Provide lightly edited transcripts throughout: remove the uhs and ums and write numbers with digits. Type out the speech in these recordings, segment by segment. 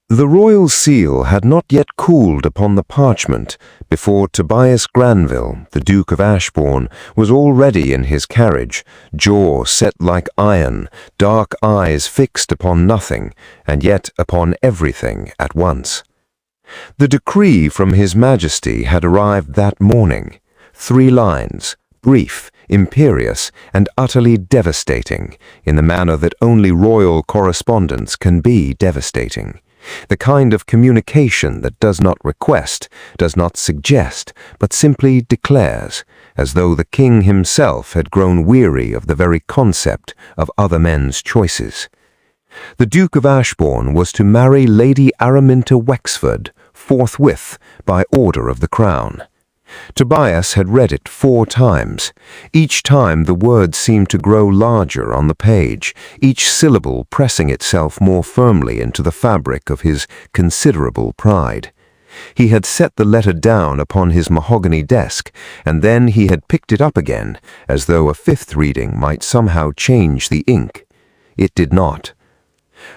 The royal seal had not yet cooled upon the parchment before Tobias Granville, the Duke of Ashbourne, was already in his carriage, jaw set like iron, dark eyes fixed upon nothing, and yet upon everything at once. The decree from His Majesty had arrived that morning. 3 lines, brief, imperious, and utterly devastating, in the manner that only royal correspondence can be devastating. The kind of communication that does not request, does not suggest, but simply declares, as though the king himself had grown weary of the very concept of other men's choices. The Duke of Ashbourne was to marry Lady Araminta Wexford forthwith by order of the Crown. Tobias had read it 4 times. Each time the words seemed to grow larger on the page, each syllable pressing itself more firmly into the fabric of his considerable pride. He had set the letter down upon his mahogany desk, and then he had picked it up again, as though a 5th reading might somehow change the ink. It did not.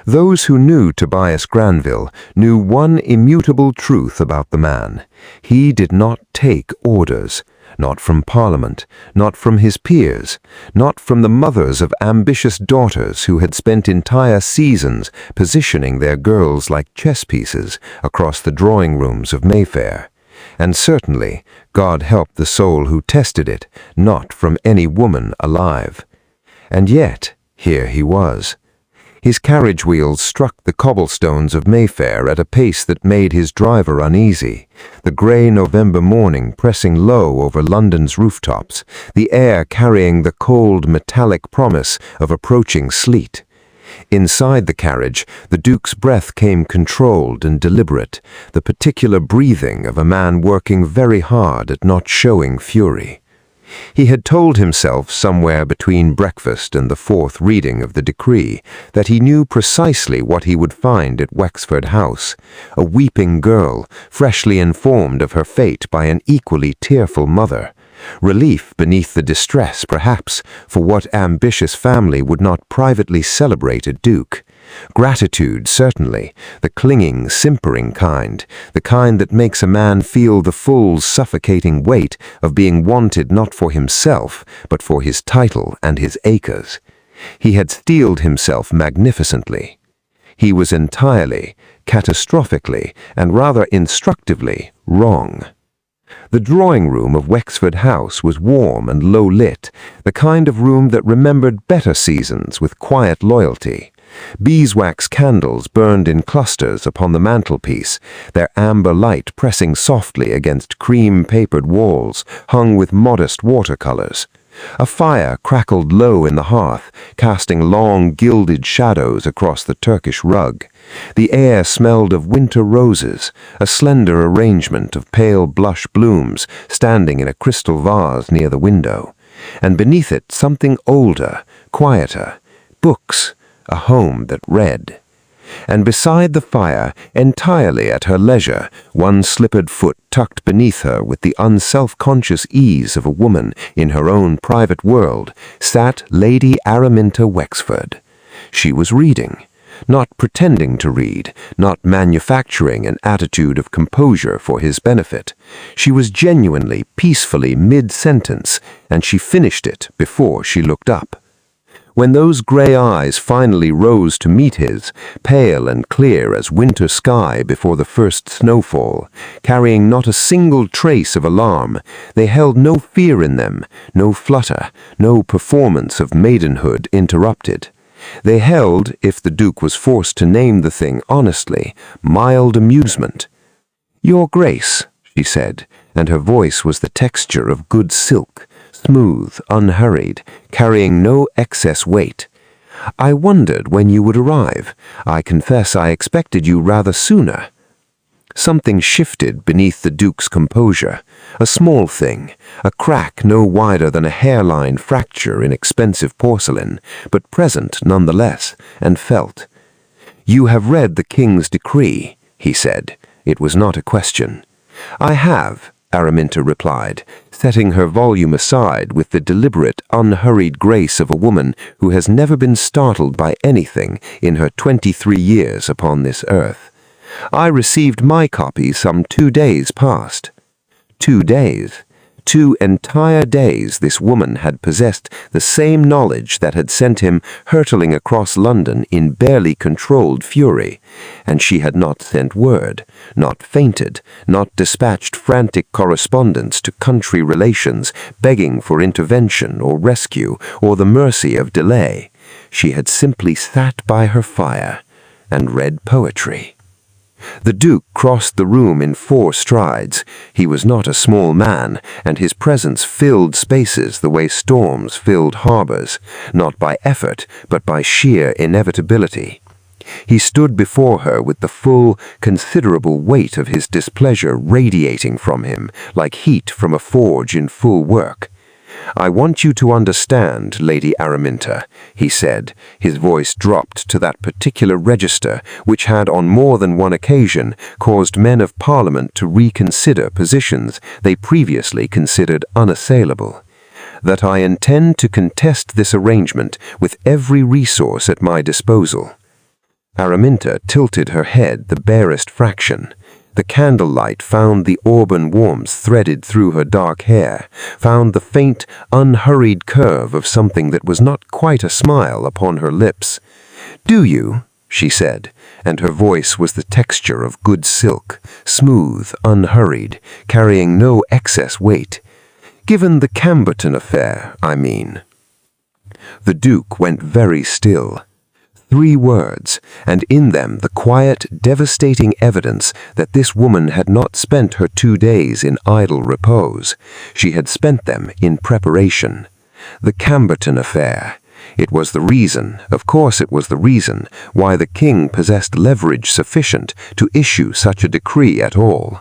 Those who knew Tobias Granville knew one immutable truth about the man. He did not take orders, not from Parliament, not from his peers, not from the mothers of ambitious daughters who had spent entire seasons positioning their girls like chess pieces across the drawing rooms of Mayfair. And certainly, God help the soul who tested it, not from any woman alive. And yet, here he was. His carriage wheels struck the cobblestones of Mayfair at a pace that made his driver uneasy, the grey November morning pressing low over London's rooftops, the air carrying the cold metallic promise of approaching sleet. Inside the carriage, the Duke's breath came controlled and deliberate, the particular breathing of a man working very hard at not showing fury. He had told himself somewhere between breakfast and the 4th reading of the decree that he knew precisely what he would find at Wexford House, a weeping girl, freshly informed of her fate by an equally tearful mother, relief beneath the distress, perhaps, for what ambitious family would not privately celebrate a duke. Gratitude, certainly, the clinging, simpering kind, the kind that makes a man feel the full, suffocating weight of being wanted not for himself, but for his title and his acres. He had steeled himself magnificently. He was entirely, catastrophically, and rather instructively wrong. The drawing-room of Wexford House was warm and low-lit, the kind of room that remembered better seasons with quiet loyalty. Beeswax candles burned in clusters upon the mantelpiece, their amber light pressing softly against cream-papered walls hung with modest watercolors. A fire crackled low in the hearth, casting long gilded shadows across the Turkish rug. The air smelled of winter roses, a slender arrangement of pale blush blooms standing in a crystal vase near the window, and beneath it something older, quieter, books, a home that read. And beside the fire, entirely at her leisure, one slippered foot tucked beneath her with the unself-conscious ease of a woman in her own private world, sat Lady Araminta Wexford. She was reading, not pretending to read, not manufacturing an attitude of composure for his benefit. She was genuinely, peacefully mid-sentence, and she finished it before she looked up. When those grey eyes finally rose to meet his, pale and clear as winter sky before the first snowfall, carrying not a single trace of alarm, they held no fear in them, no flutter, no performance of maidenhood interrupted. They held, if the Duke was forced to name the thing honestly, mild amusement. "Your Grace," she said, and her voice was the texture of good silk, smooth, unhurried, carrying no excess weight. "I wondered when you would arrive. I confess I expected you rather sooner." Something shifted beneath the Duke's composure, a small thing, a crack no wider than a hairline fracture in expensive porcelain, but present nonetheless, and felt. "You have read the King's decree," he said. It was not a question. "I have," Araminta replied, setting her volume aside with the deliberate, unhurried grace of a woman who has never been startled by anything in her 23 years upon this earth. I received my copy some 2 days past. 2 days. 2 entire days this woman had possessed the same knowledge that had sent him hurtling across London in barely controlled fury, and she had not sent word, not fainted, not dispatched frantic correspondence to country relations begging for intervention or rescue or the mercy of delay. She had simply sat by her fire and read poetry. The Duke crossed the room in 4 strides. He was not a small man, and his presence filled spaces the way storms filled harbors, not by effort, but by sheer inevitability. He stood before her with the full, considerable weight of his displeasure radiating from him, like heat from a forge in full work. "I want you to understand, Lady Araminta," he said. His voice dropped to that particular register which had on more than one occasion caused men of Parliament to reconsider positions they previously considered unassailable, "that I intend to contest this arrangement with every resource at my disposal." Araminta tilted her head the barest fraction. The candlelight found the auburn warmth threaded through her dark hair, found the faint, unhurried curve of something that was not quite a smile upon her lips. "Do you?" she said, and her voice was the texture of good silk, smooth, unhurried, carrying no excess weight. "Given the Cambertton affair, I mean." The Duke went very still. 3 words, and in them the quiet, devastating evidence that this woman had not spent her 2 days in idle repose. She had spent them in preparation. The Cambertton affair. It was the reason, of course it was the reason, why the king possessed leverage sufficient to issue such a decree at all.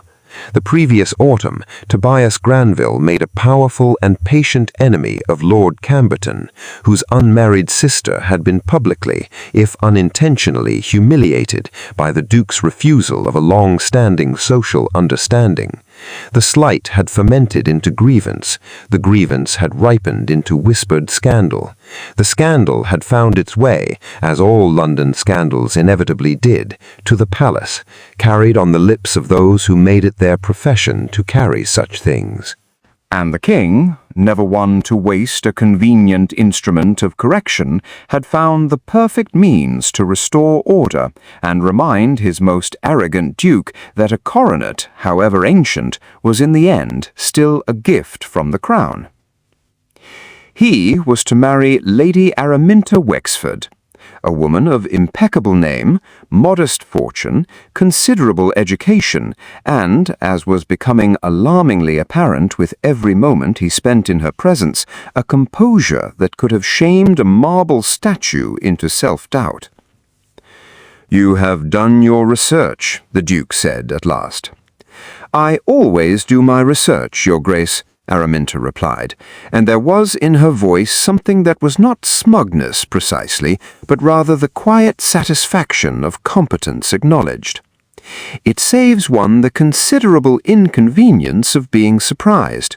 The previous autumn, Tobias Granville made a powerful and patient enemy of Lord Cambertton, whose unmarried sister had been publicly, if unintentionally, humiliated by the Duke's refusal of a long-standing social understanding. The slight had fermented into grievance. The grievance had ripened into whispered scandal. The scandal had found its way, as all London scandals inevitably did, to the palace, carried on the lips of those who made it their profession to carry such things. And the king, never one to waste a convenient instrument of correction, had found the perfect means to restore order and remind his most arrogant duke that a coronet, however ancient, was in the end still a gift from the crown. He was to marry Lady Araminta Wexford, a woman of impeccable name, modest fortune, considerable education, and, as was becoming alarmingly apparent with every moment he spent in her presence, a composure that could have shamed a marble statue into self-doubt. "You have done your research," the Duke said at last. "I always do my research, Your Grace," Araminta replied, and there was in her voice something that was not smugness precisely, but rather the quiet satisfaction of competence acknowledged. "It saves one the considerable inconvenience of being surprised."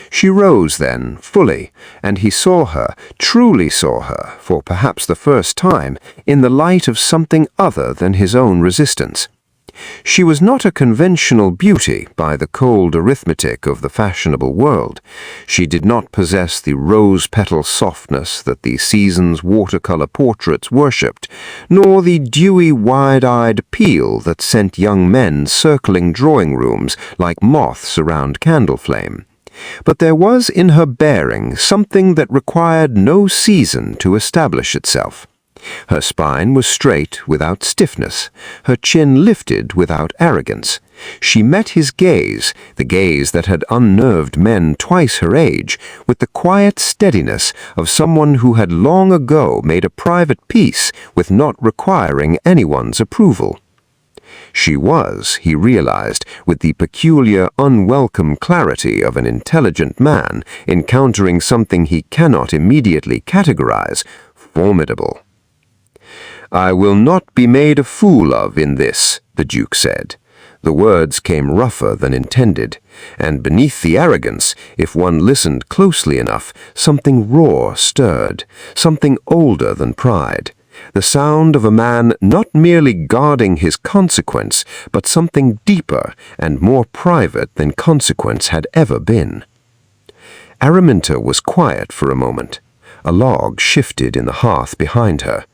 She rose then, fully, and he saw her, truly saw her, for perhaps the first time, in the light of something other than his own resistance. She was not a conventional beauty by the cold arithmetic of the fashionable world. She did not possess the rose-petal softness that the season's watercolor portraits worshipped, nor the dewy, wide-eyed appeal that sent young men circling drawing-rooms like moths around candle flame. But there was in her bearing something that required no season to establish itself. Her spine was straight without stiffness, her chin lifted without arrogance. She met his gaze, the gaze that had unnerved men twice her age, with the quiet steadiness of someone who had long ago made a private peace with not requiring anyone's approval. She was, he realized, with the peculiar, unwelcome clarity of an intelligent man encountering something he cannot immediately categorize, formidable. "I will not be made a fool of in this," the Duke said. The words came rougher than intended, and beneath the arrogance, if one listened closely enough, something raw stirred, something older than pride. The sound of a man not merely guarding his consequence, but something deeper and more private than consequence had ever been. Araminta was quiet for a moment. A log shifted in the hearth behind her.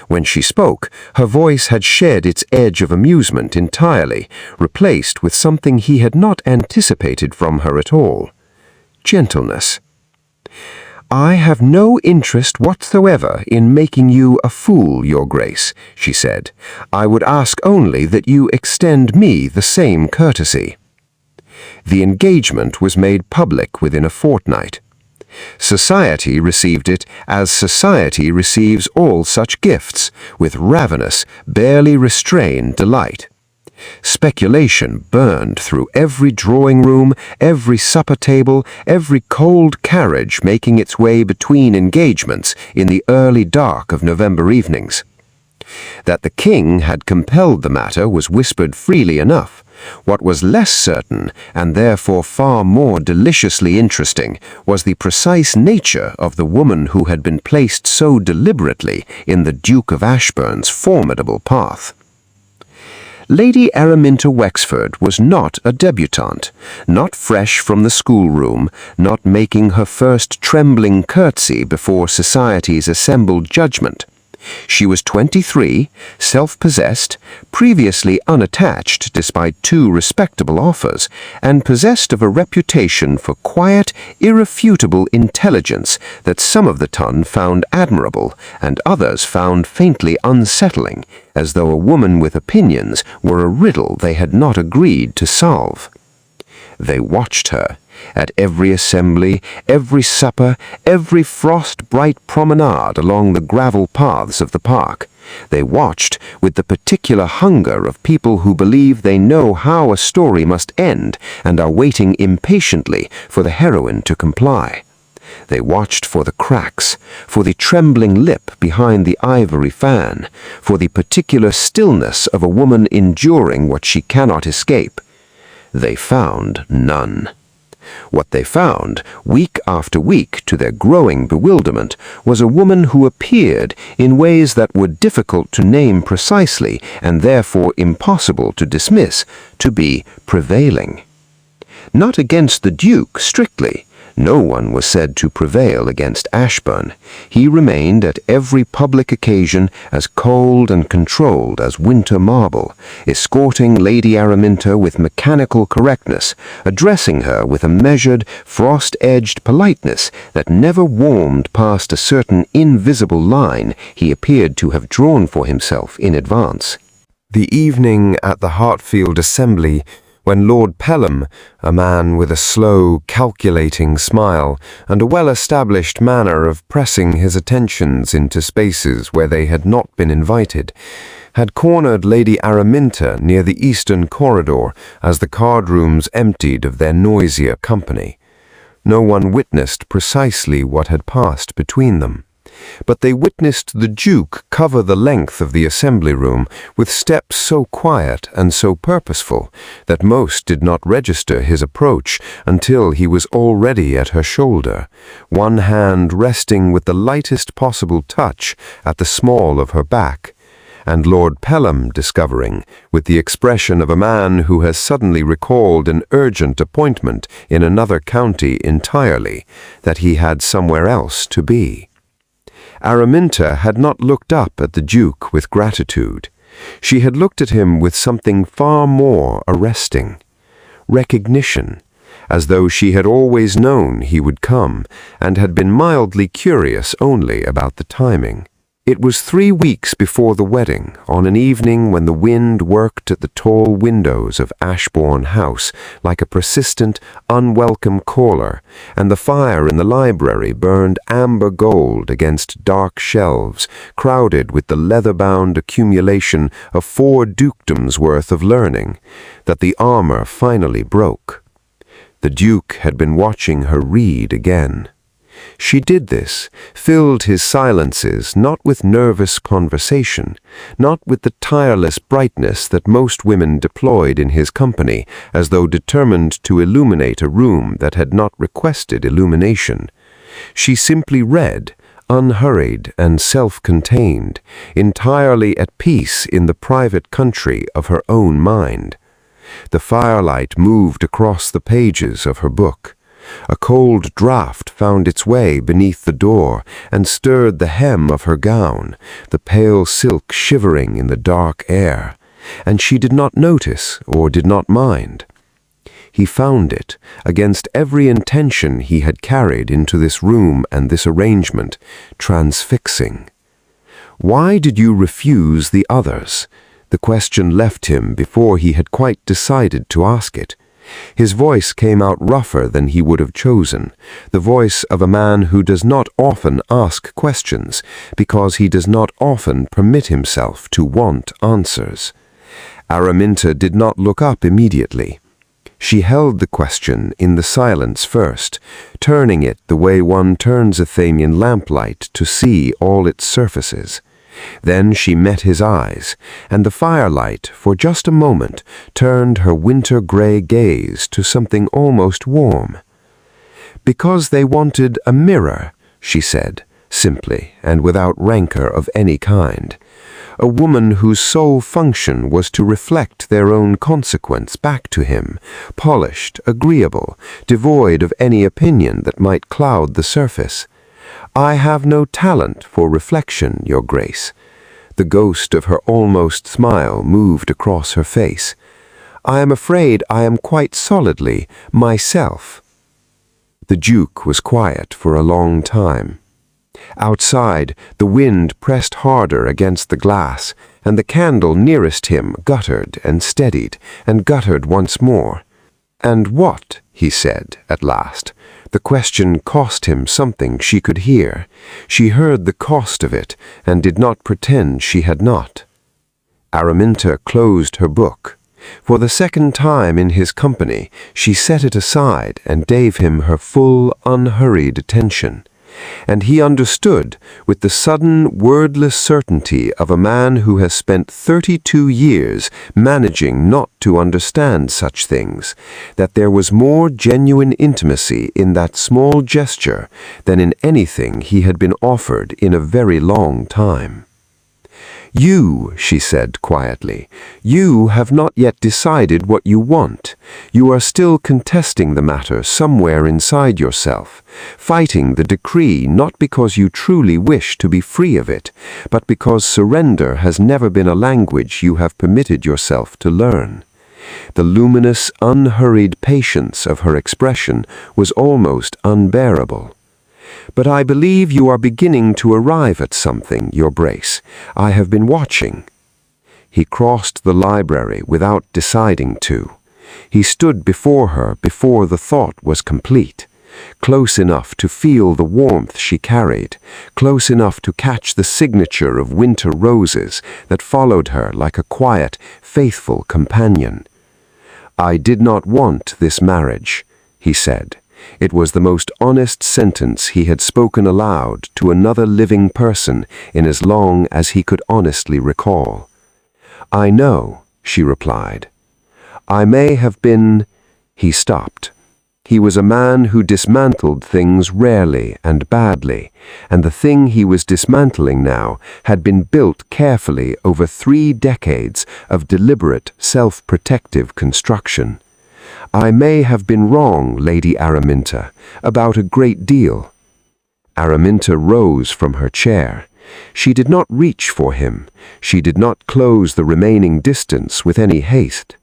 When she spoke, her voice had shed its edge of amusement entirely, replaced with something he had not anticipated from her at all. Gentleness. "I have no interest whatsoever in making you a fool, Your Grace," she said. "I would ask only that you extend me the same courtesy." The engagement was made public within a fortnight. Society received it as society receives all such gifts, with ravenous, barely restrained delight. Speculation burned through every drawing-room, every supper-table, every cold carriage making its way between engagements in the early dark of November evenings. That the king had compelled the matter was whispered freely enough. What was less certain, and therefore far more deliciously interesting, was the precise nature of the woman who had been placed so deliberately in the Duke of Ashbourne's formidable path. Lady Araminta Wexford was not a debutante, not fresh from the schoolroom, not making her first trembling curtsy before society's assembled judgment. She was 23, self-possessed, previously unattached despite 2 respectable offers, and possessed of a reputation for quiet, irrefutable intelligence that some of the ton found admirable and others found faintly unsettling, as though a woman with opinions were a riddle they had not agreed to solve. They watched her. At every assembly, every supper, every frost-bright promenade along the gravel paths of the park. They watched with the particular hunger of people who believe they know how a story must end and are waiting impatiently for the heroine to comply. They watched for the cracks, for the trembling lip behind the ivory fan, for the particular stillness of a woman enduring what she cannot escape. They found none. What they found, week after week, to their growing bewilderment, was a woman who appeared in ways that were difficult to name precisely and therefore impossible to dismiss, to be prevailing. Not against the Duke, strictly. No one was said to prevail against Ashbourne. He remained at every public occasion as cold and controlled as winter marble, escorting Lady Araminta with mechanical correctness, addressing her with a measured, frost-edged politeness that never warmed past a certain invisible line he appeared to have drawn for himself in advance. The evening at the Hartfield Assembly, when Lord Pelham, a man with a slow, calculating smile and a well-established manner of pressing his attentions into spaces where they had not been invited, had cornered Lady Araminta near the eastern corridor as the card-rooms emptied of their noisier company. No one witnessed precisely what had passed between them. But they witnessed the Duke cover the length of the assembly room with steps so quiet and so purposeful that most did not register his approach until he was already at her shoulder, one hand resting with the lightest possible touch at the small of her back, and Lord Pelham discovering, with the expression of a man who has suddenly recalled an urgent appointment in another county entirely, that he had somewhere else to be. Araminta had not looked up at the Duke with gratitude. She had looked at him with something far more arresting. Recognition, as though she had always known he would come, and had been mildly curious only about the timing. It was 3 weeks before the wedding, on an evening when the wind worked at the tall windows of Ashbourne House like a persistent, unwelcome caller, and the fire in the library burned amber gold against dark shelves, crowded with the leather-bound accumulation of 4 dukedoms worth of learning, that the armor finally broke. The Duke had been watching her read again. She did this, filled his silences not with nervous conversation, not with the tireless brightness that most women deployed in his company, as though determined to illuminate a room that had not requested illumination. She simply read, unhurried and self-contained, entirely at peace in the private country of her own mind. The firelight moved across the pages of her book. A cold draught found its way beneath the door and stirred the hem of her gown, the pale silk shivering in the dark air, and she did not notice or did not mind. He found it, against every intention he had carried into this room and this arrangement, transfixing. "Why did you refuse the others?" The question left him before he had quite decided to ask it. His voice came out rougher than he would have chosen, the voice of a man who does not often ask questions, because he does not often permit himself to want answers. Araminta did not look up immediately. She held the question in the silence first, turning it the way one turns a thing in lamplight to see all its surfaces. Then she met his eyes, and the firelight, for just a moment, turned her winter-gray gaze to something almost warm. "Because they wanted a mirror," she said, simply and without rancor of any kind. A woman whose sole function was to reflect their own consequence back to him, polished, agreeable, devoid of any opinion that might cloud the surface. "I have no talent for reflection, Your Grace." The ghost of her almost smile moved across her face. "I am afraid I am quite solidly myself." The Duke was quiet for a long time. Outside, the wind pressed harder against the glass, and the candle nearest him guttered and steadied, and guttered once more. "And what?" he said at last. The question cost him something she could hear. She heard the cost of it, and did not pretend she had not. Araminta closed her book. For the second time in his company, she set it aside and gave him her full, unhurried attention. And he understood, with the sudden, wordless certainty of a man who has spent 32 years managing not to understand such things, that there was more genuine intimacy in that small gesture than in anything he had been offered in a very long time. "You," she said quietly, "you have not yet decided what you want. You are still contesting the matter somewhere inside yourself, fighting the decree not because you truly wish to be free of it, but because surrender has never been a language you have permitted yourself to learn." The luminous, unhurried patience of her expression was almost unbearable. "But I believe you are beginning to arrive at something, Your Grace. I have been watching." He crossed the library without deciding to. He stood before her before the thought was complete, close enough to feel the warmth she carried, close enough to catch the signature of winter roses that followed her like a quiet, faithful companion. "I did not want this marriage," he said. It was the most honest sentence he had spoken aloud to another living person in as long as he could honestly recall. "I know," she replied. "I may have been—" He stopped. He was a man who dismantled things rarely and badly, and the thing he was dismantling now had been built carefully over 3 decades of deliberate, self-protective construction. "I may have been wrong, Lady Araminta, about a great deal." Araminta rose from her chair. She did not reach for him. She did not close the remaining distance with any haste.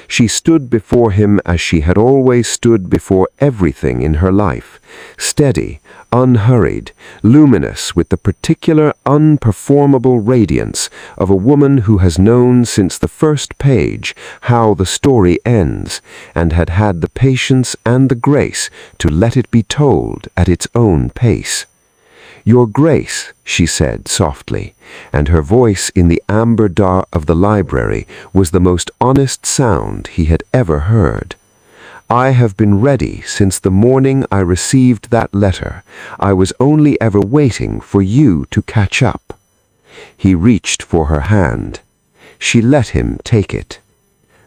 She stood before him as she had always stood before everything in her life, steady, unhurried, luminous with the particular unperformable radiance of a woman who has known since the first page how the story ends, and had had the patience and the grace to let it be told at its own pace. "Your Grace," she said softly, and her voice in the amber dark of the library was the most honest sound he had ever heard. "I have been ready since the morning I received that letter. I was only ever waiting for you to catch up." He reached for her hand. She let him take it.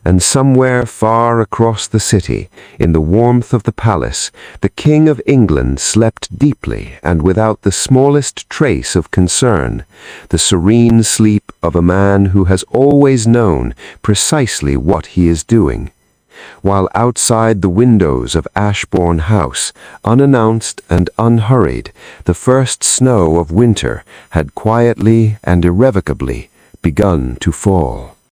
and somewhere far across the city, in the warmth of the palace, the King of England slept deeply and without the smallest trace of concern, the serene sleep of a man who has always known precisely what he is doing. While outside the windows of Ashbourne House, unannounced and unhurried, the first snow of winter had quietly and irrevocably begun to fall.